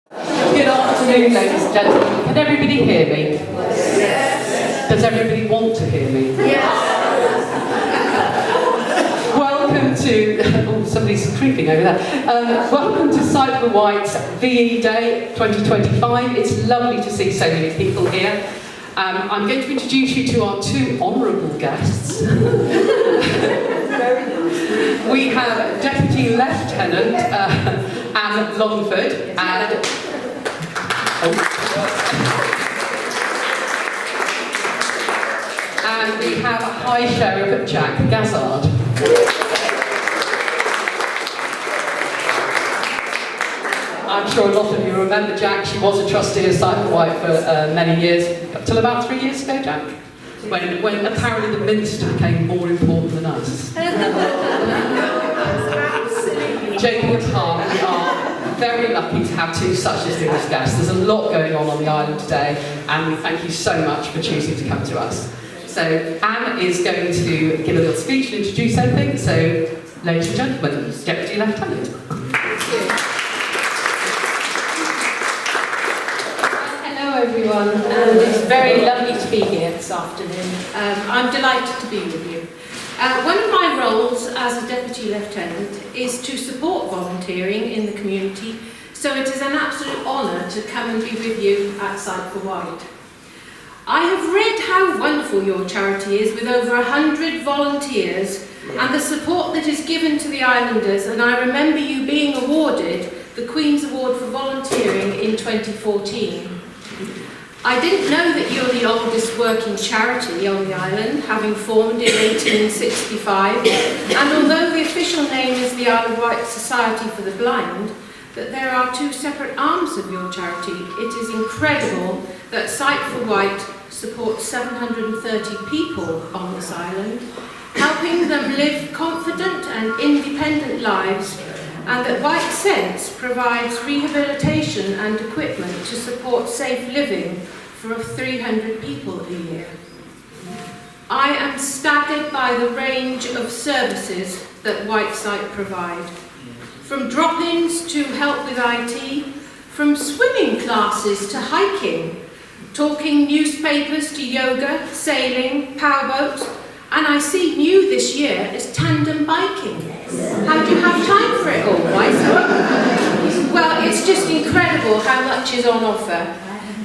Good afternoon, ladies and gentlemen. Can everybody hear me? Yes. Does everybody want to hear me? Yes. Welcome to... Oh, somebody's creeping over there. Welcome to Sight for White's VE Day 2025. It's lovely to see so many people here. I'm going to introduce you to our two honourable guests. We have Deputy Lieutenant Anne Longford and we have High Sheriff Jack Gazzard. I'm sure a lot of you remember Jack. She was a trustee of Sight for White for many years, till about 3 years ago, Jack, when apparently the Minster became more important than us. Joking apart, we are very lucky to have two such distinguished guests. There's a lot going on the island today, and we thank you so much for choosing to come to us. So Anne is going to give a little speech and introduce everything. So, ladies and gentlemen, Deputy Lieutenant. Hello everyone, and it's very lovely to be here this afternoon. I'm delighted to be with you. One of my roles as a Deputy Lieutenant is to support volunteering in the community, so it is an absolute honour to come and be with you at Sight for White. I have read how wonderful your charity is, with over 100 volunteers and the support that is given to the islanders, and I remember you being awarded the Queen's Award for Volunteering in 2014. I didn't know that you're the oldest working charity on the island, having formed in 1865, and although the official name is the Isle of Wight Society for the Blind, that there are two separate arms of your charity. It is incredible that Sight for White supports 730 people on this island, helping them live confident and independent lives, and that White Sense provides rehabilitation and equipment to support safe living for 300 people a year. I am staggered by the range of services that White Sight provide, from drop-ins to help with IT, from swimming classes to hiking, talking newspapers to yoga, sailing, powerboats, and I see new this year is tandem biking. How do you have time for it all, White? Well, it's just incredible how much is on offer.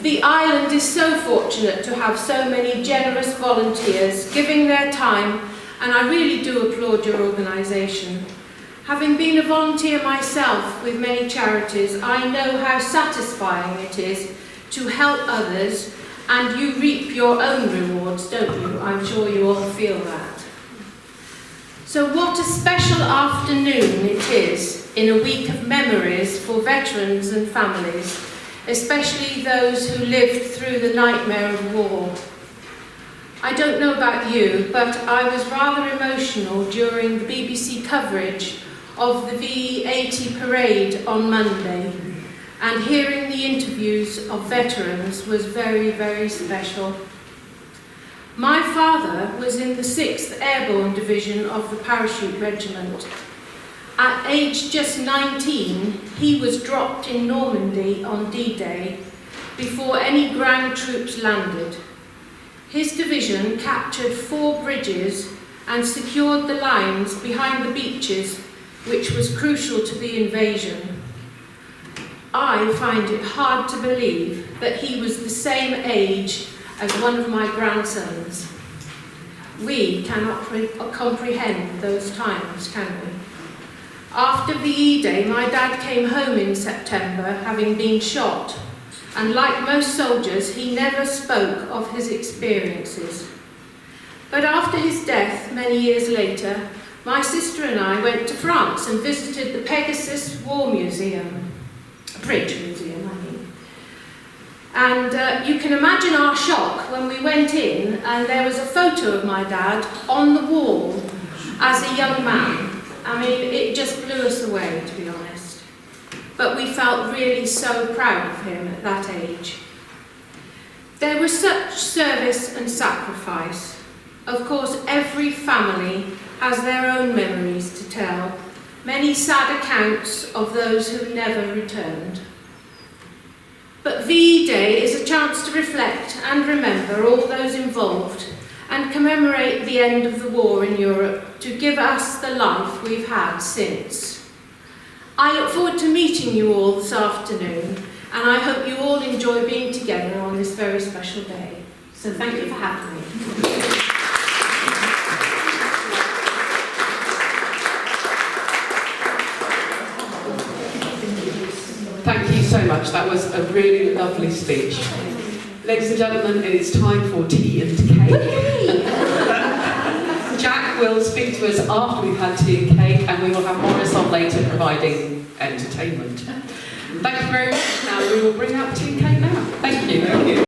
The island is so fortunate to have so many generous volunteers giving their time, and I really do applaud your organisation. Having been a volunteer myself with many charities, I know how satisfying it is to help others, and you reap your own rewards, don't you? I'm sure you all feel that. So what a special afternoon it is in a week of memories for veterans and families, especially those who lived through the nightmare of war. I don't know about you, but I was rather emotional during the BBC coverage of the VE80 parade on Monday, and hearing the interviews of veterans was very, very special. My father was in the 6th Airborne Division of the Parachute Regiment. At age just 19, he was dropped in Normandy on D-Day before any ground troops landed. His division captured 4 bridges and secured the lines behind the beaches, which was crucial to the invasion. I find it hard to believe that he was the same age as one of my grandsons. We cannot comprehend those times, can we? After VE Day, my dad came home in September, having been shot, and like most soldiers, he never spoke of his experiences. But after his death, many years later, my sister and I went to France and visited the Pegasus War Museum, Bridge Museum, I mean. And you can imagine our shock when we went in and there was a photo of my dad on the wall as a young man. I mean, it just blew us away, to be honest. But we felt really so proud of him at that age. There was such service and sacrifice. Of course, every family has their own memories to tell, many sad accounts of those who never returned. But VE Day is a chance to reflect and remember all those involved and commemorate the end of the war in Europe to give us the life we've had since. I look forward to meeting you all this afternoon, and I hope you all enjoy being together on this very special day. So thank you for having me. Thank you so much. That was a really lovely speech. Ladies and gentlemen, it is time for tea and cake. Jack will speak to us after we've had tea and cake, and we will have Maurice on later providing entertainment. Thank you very much. Now we will bring out tea and cake now. Thank you. Thank you.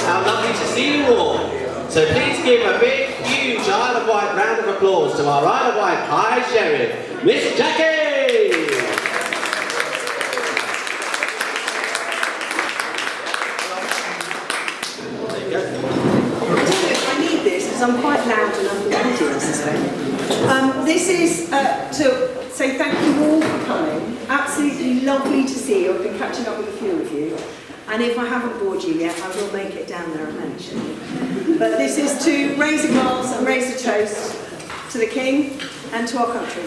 How lovely to see you all. So please give a big, huge Isle of Wight round of applause to our Isle of Wight High Sheriff, Miss Jackie! There you go. I need this because I'm quite loud and I'm audience. This is to say thank you all for coming. Absolutely lovely to see you. I've been catching up with a few of you. And if I haven't bored you yet, I will make it down there eventually. But this is to raise a glass and raise a toast to the King and to our country.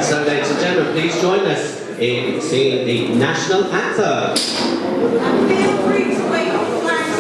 So ladies and gentlemen, please join us in singing the national anthem. And feel free to wave your flags.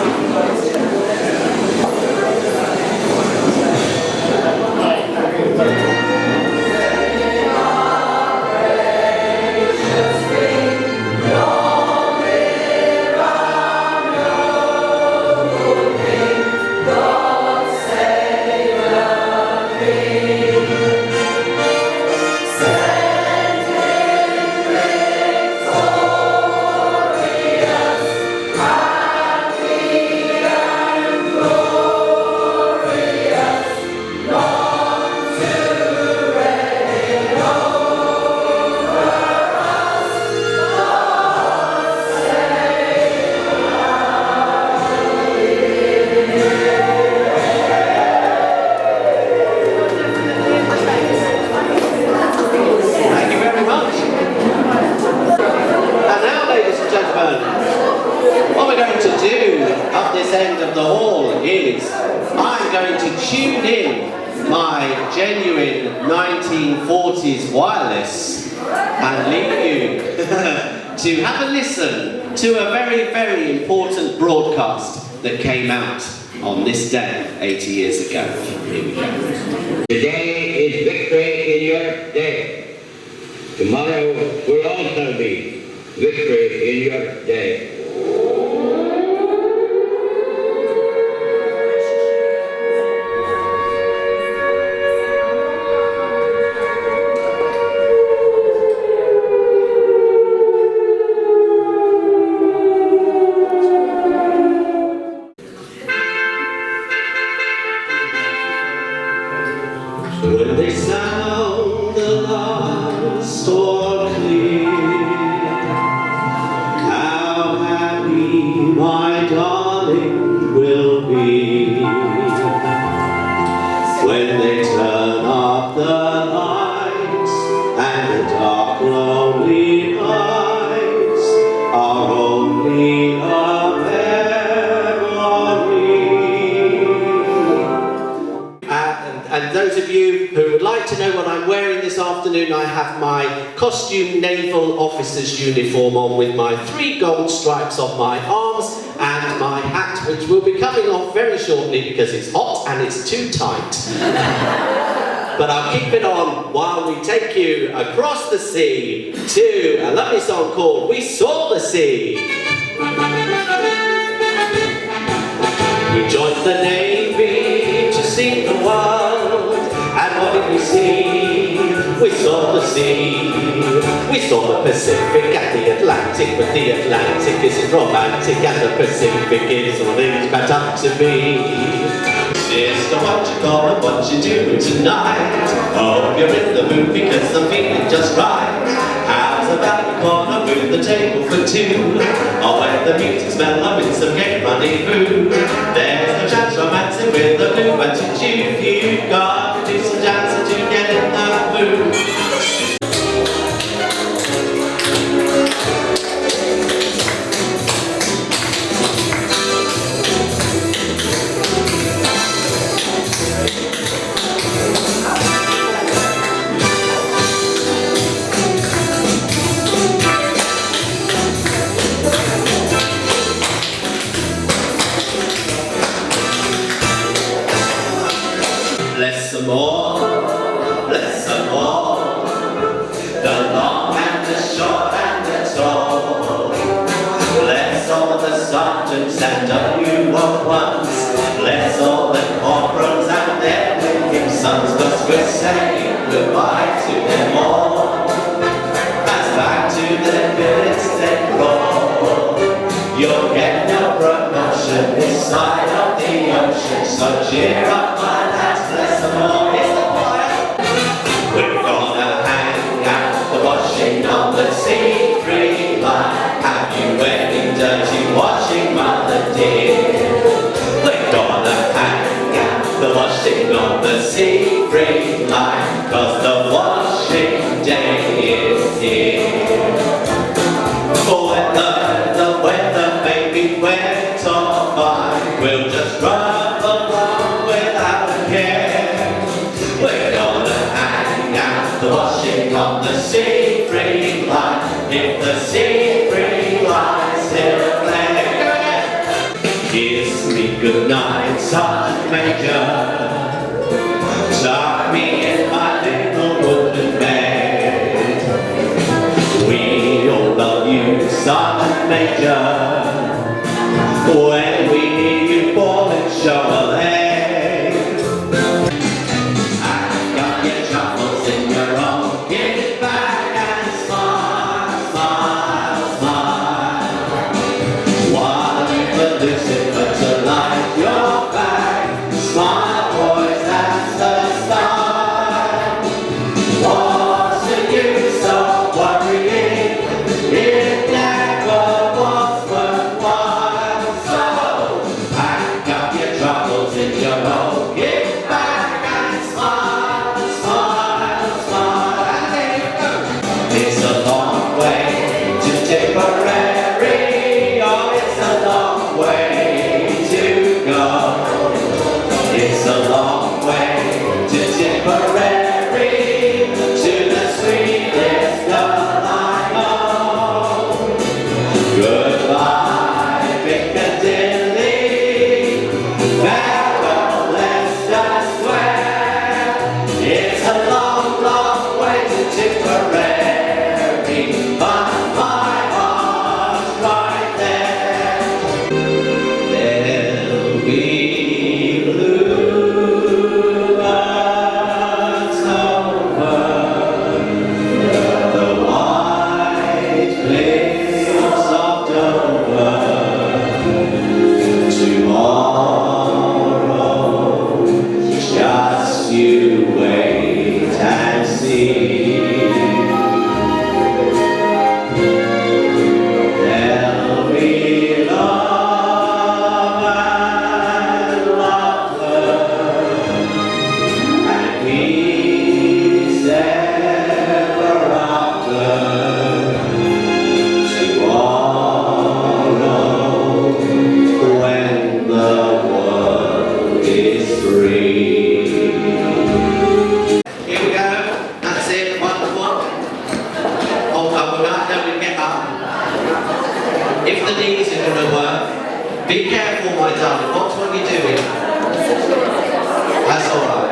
tune in my genuine 1940s wireless and leave you to have a listen to a very, very important broadcast that came out on this day 80 years ago. Here we go. Today is victory in your day. Tomorrow will also be victory in your day. When they sound the last or clear, how happy my darling will be. When they turn up the lights and the dark lonely nights are only a And those of you who would like to know what I'm wearing this afternoon, I have my costume naval officer's uniform on with my 3 gold stripes on my arms and my hat, which will be coming off very shortly because it's hot and it's too tight. But I'll keep it on while we take you across the sea to a lovely song called We Saw the Sea. We joined the Navy to see the world, and what did we see? We saw the sea. We saw the Pacific and the Atlantic, but the Atlantic isn't romantic and the Pacific is all it's backed up to be. Sister, what you gonna, what you doing tonight? Hope you're in the mood because I'm feeling just right. How's about the corner with the table for 2? Or when the music's mellow with some gay rendezvous. There's no chance romancing with the blue attitude. You've got to do some dancing to get in the mood. Bless them all, bless them all, the long and the short and the tall. Bless all the sergeants and W01s, bless all the corporals and their wicked sons, 'cause we're saying goodbye to them all. That's back to the bits they roll. You'll get no promotion this side of the ocean, so cheer up my lads, bless them all. It's the choir. We're gonna hang out the washing on the sea-free line. Have you any dirty washing, mother dear? We're gonna hang out the washing on the sea-free line, 'cause the washing day is here. The weather may be wet or fine, we'll just run along without a care. We're gonna hang out the washing on the sea-free line, if the sea-free line's still there. Kiss me goodnight, Sergeant Major. Tuck me in my little wooden bed. We all love you, Sergeant Major. When we hear you fall and show a leg, I've got your troubles in your own. Give it back and smile, smile, smile. While you lose it, but to light your back, smile. Just you wait and see. There'll be love and laughter and peace ever after. Tomorrow, when the world is free. Here we go. That's it. Wonderful. Hold up. We're not going to get up. If the knees are going to work, be careful, my darling. What are you doing? That's all right.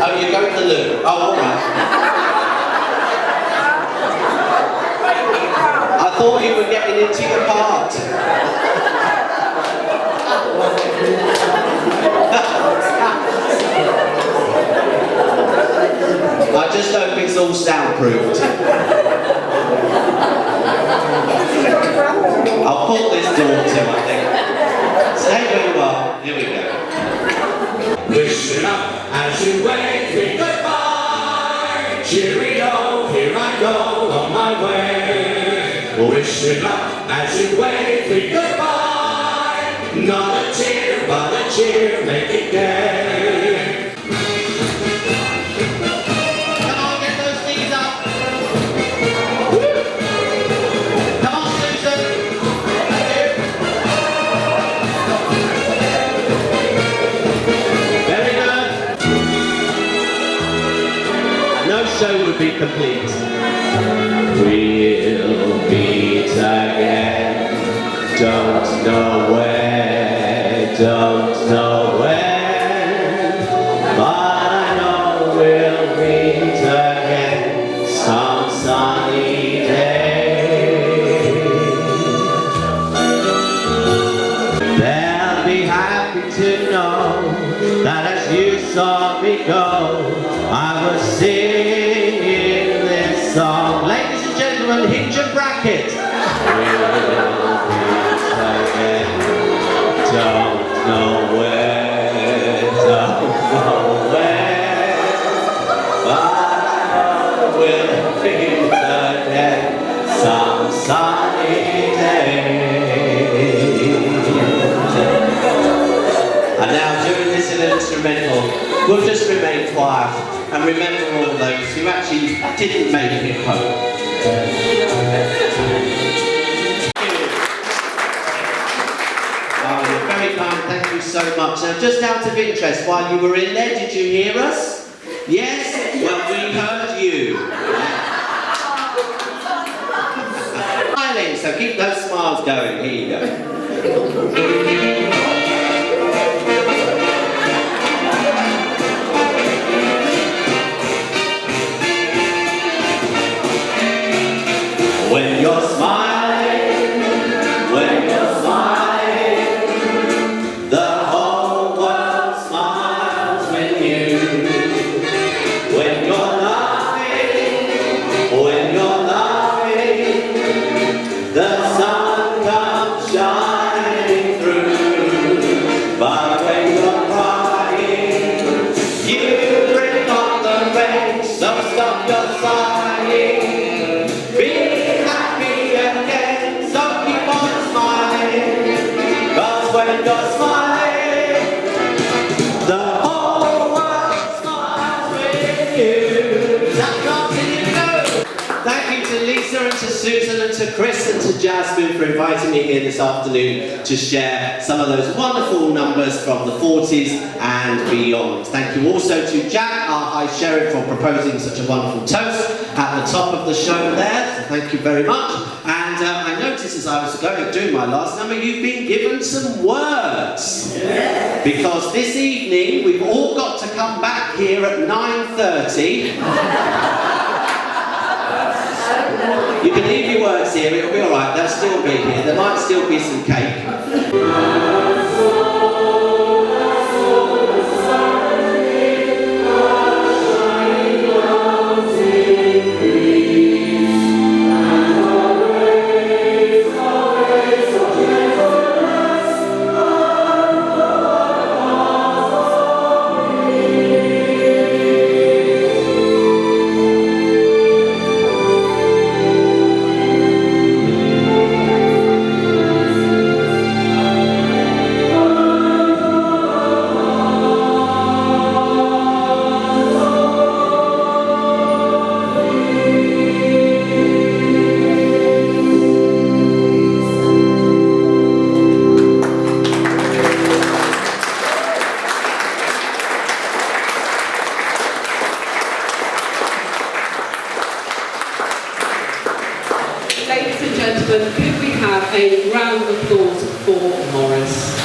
Oh, you're going to the loo. Oh, all right. I thought you were getting into your part. I just hope it's all soundproofed. I'll put this door to, I think. Stay where you are. Here we go. Listen up as you wave me goodbye. Cheerio, here I go on my way. Listen up as you wave me goodbye. Not a tear, but a cheer, make it gay. Come on, get those knees up. Come on, Susan. Thank you. Very good. No show would be complete. We'll meet again. Don't know where, don't know when, but I know we'll meet again some sunny day. They'll be happy to know that as you saw me go, I was singing this song. Ladies and gentlemen, hit your bracket. We'll meet again. Don't know where, don't know where, but I know we'll meet again some sunny day. And now, during this little instrumental, we'll just remain quiet and remember all those who actually didn't make it home. Oh, you're very kind, thank you so much. Now, just out of interest, while you were in there, did you hear us? Yes? Well, we heard you. Smiling, so keep those smiles going. Here you go. When you're smiling, the whole world smiles with you. When you're laughing, the sun comes shining through. But when you're crying, you bring on the rain, so stop your sighing. Be happy again, so keep on smiling. 'Cause when you're smiling, the whole world smiles with you. That continue. Thank you to Lisa and to Susan and to Chris and to Jasmine for inviting me here this afternoon to share some of those wonderful numbers from the 40s and beyond. Thank you also to Jack, our High Sheriff, for proposing such a wonderful toast at the top of the show there. So thank you very much. And I noticed as I was doing my last number, you've been given some words. Yeah. Because this evening we've all got to come back here at 9:30. You can leave your words here, it'll be alright, they'll still be here. There might still be some cake. gentlemen, could we have a round of applause for Maurice?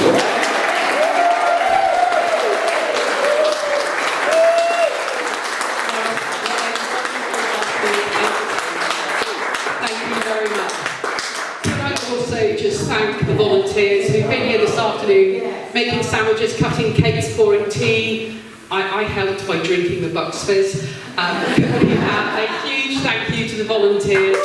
Also just thank the volunteers who've been here this afternoon, making sandwiches, cutting cakes, pouring tea. I helped by drinking the Bucks Fizz. We have a huge thank you to the volunteers.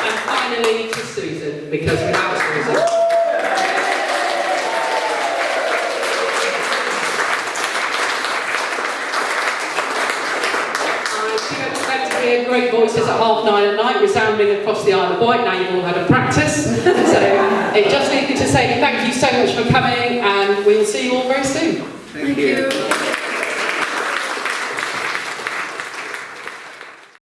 And finally to Susan, because without Susan, great voices at 9:30 at night, resounding across the Isle of Wight. Now you've all had a practice. So it just leaves me to say thank you so much for coming, and we'll see you all very soon. Thank you.